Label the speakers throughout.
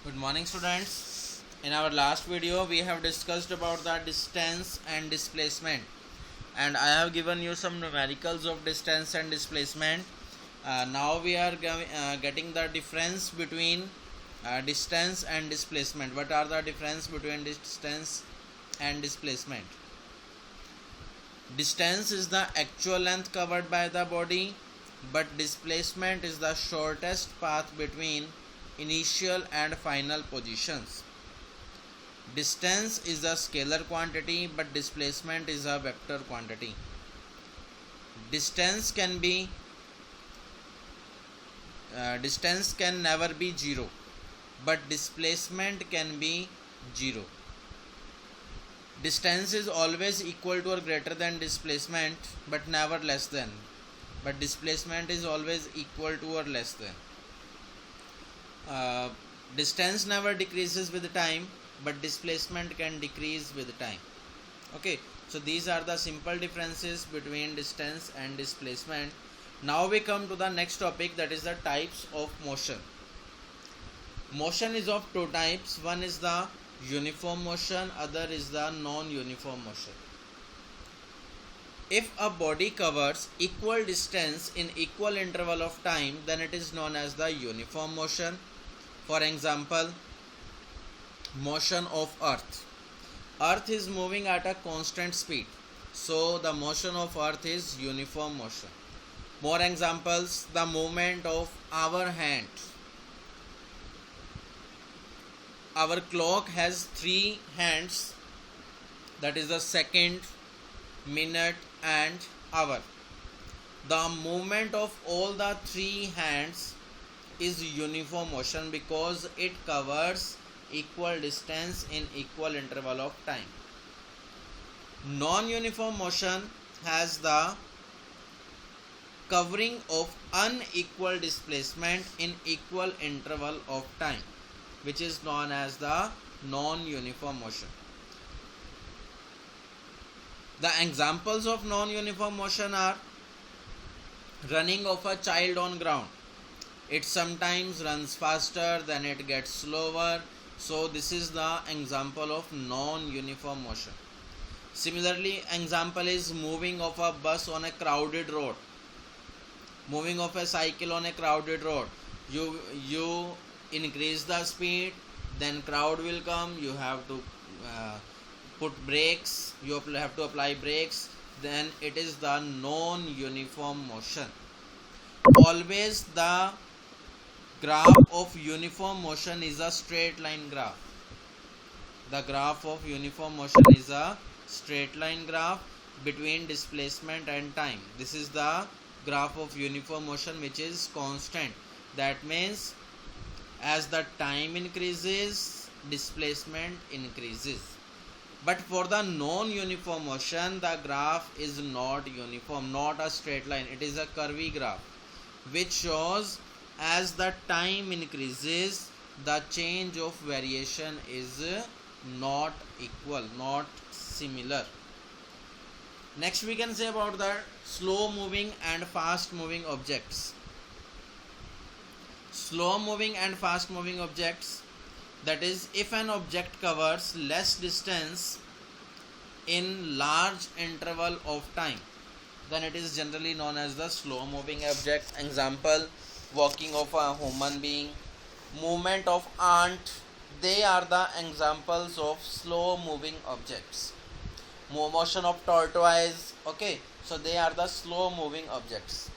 Speaker 1: Good morning, students. In our last video we have discussed about the distance and displacement, and I have given you some numericals of distance and displacement. Now we are getting the difference between distance and displacement. What are the difference between distance and displacement? Distance is the actual length covered by the body, but displacement is the shortest path between initial and final positions. Distance is a scalar quantity, but displacement is a vector quantity. Distance can never be zero, but displacement can be zero. Distance is always equal to or greater than displacement, but never less than. But displacement is always equal to or less than. Distance never decreases with time, but displacement can decrease with time. Okay, so these are the simple differences between distance and displacement. Now we come to the next topic, that is the types of motion. Motion is of two types. One is the uniform motion, other is the non-uniform motion. If a body covers equal distance in equal interval of time, then it is known as the uniform motion. For example, motion of earth. Earth is moving at a constant speed, so the motion of earth is uniform motion. More examples, the movement of our hand. Our clock has 3 hands, that is the second, minute and hour. The movement of all the 3 hands is uniform motion because it covers equal distance in equal interval of time. Non-uniform motion has the covering of unequal displacement in equal interval of time, which is known as the non-uniform motion. The examples of non-uniform motion are running of a child on ground. It sometimes runs faster, then it gets slower. So this is the example of non-uniform motion. Similarly, example is moving of a bus on a crowded road. Moving of a cycle on a crowded road. You increase the speed, then crowd will come. You have to put brakes. You have to apply brakes. Then it is the non-uniform motion. Always the graph of uniform motion is a straight line graph. The graph of uniform motion is a straight line graph between displacement and time. This is the graph of uniform motion which is constant. That means as the time increases, displacement increases. But for the non-uniform motion, the graph is not uniform, not a straight line. It is a curvy graph which shows as the time increases, the change of variation is not equal, not similar. Next we can say about the slow moving and fast moving objects. Slow moving and fast moving objects, that is, if an object covers less distance in large interval of time, then it is generally known as the slow moving object. Example, walking of a human being, movement of ant, they are the examples of slow moving objects. Motion of tortoise, okay, so they are the slow moving objects.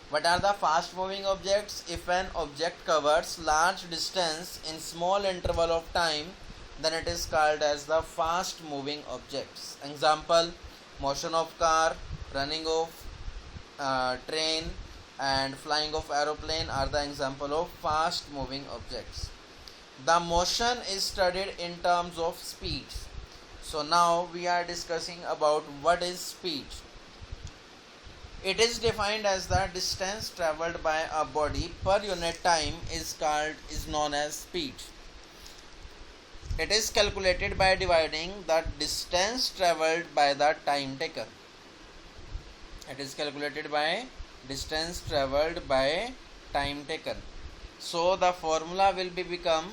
Speaker 1: What are the fast moving objects? If an object covers large distance in small interval of time, then it is called as the fast moving objects. Example, motion of car, running of train and flying of aeroplane are the example of fast moving objects. The motion is studied in terms of speed. So now we are discussing about what is speed. It is defined as the distance traveled by a body per unit time is known as speed. It is calculated by dividing the distance traveled by the time taken. It is calculated by distance traveled by time taken. So the formula will become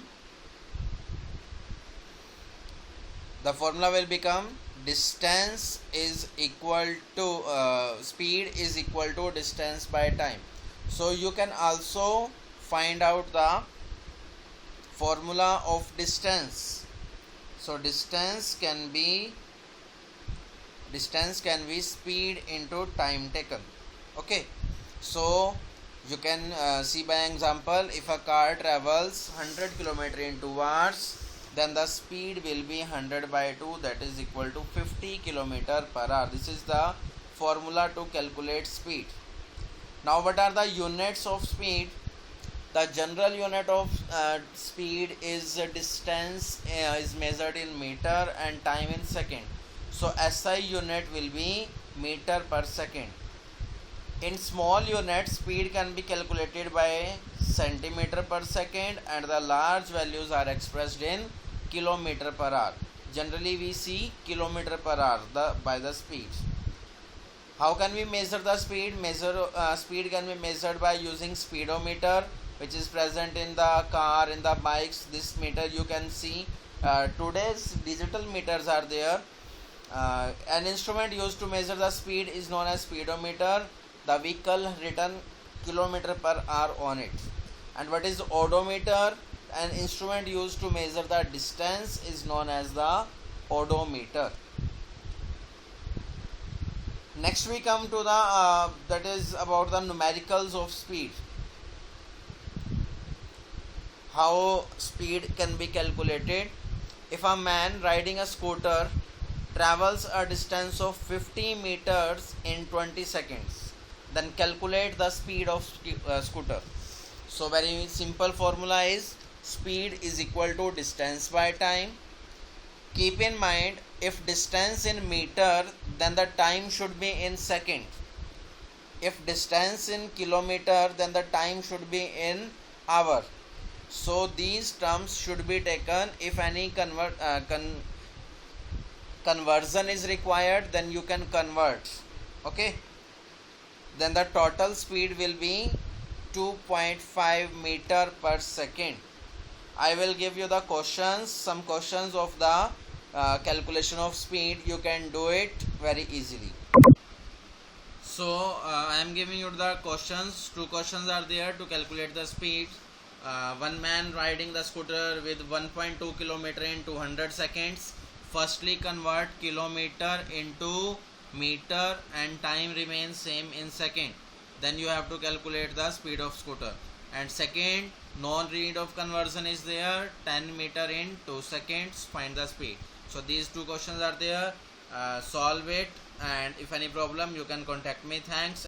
Speaker 1: The formula will become distance is equal to speed is equal to distance by time. So you can also find out the formula of distance. So distance can be speed into time taken. Okay, so you can see by example, if a car travels 100 km in 2 hours, then the speed will be 100 by 2, that is equal to 50 km per hour. This is the formula to calculate speed. Now what are the units of speed? The general unit of speed is distance is measured in meter and time in second. So SI unit will be meter per second. In small units, speed can be calculated by centimeter per second, and the large values are expressed in kilometer per hour. Generally we see kilometer per hour by the speed. How can we measure the speed? Speed can be measured by using speedometer, which is present in the car, in the bikes. This meter you can see. Today's digital meters are there. An instrument used to measure the speed is known as speedometer. The vehicle written kilometer per hour on it. And what is odometer? An instrument used to measure the distance is known as the odometer. Next we come to the that is about the numericals of speed. How speed can be calculated? If a man riding a scooter travels a distance of 50 meters in 20 seconds, then calculate the speed of scooter. So very simple formula is speed is equal to distance by time. Keep in mind, if distance in meter, then the time should be in second. If distance in kilometer, then the time should be in hour. So these terms should be taken. If any conversion is required, then you can convert. Okay, then the total speed will be 2.5 meter per second. I will give you the questions, some questions of the calculation of speed. You can do it very easily. So I am giving you the questions. Two questions are there to calculate the speed. One man riding the scooter with 1.2 kilometer in 200 seconds. Firstly convert kilometer into meter and time remains same in second. Then you have to calculate the speed of scooter. And second, no need of conversion is there. 10 meter in 2 seconds, find the speed. So these two questions are there. Solve it, and if any problem you can contact me. Thanks.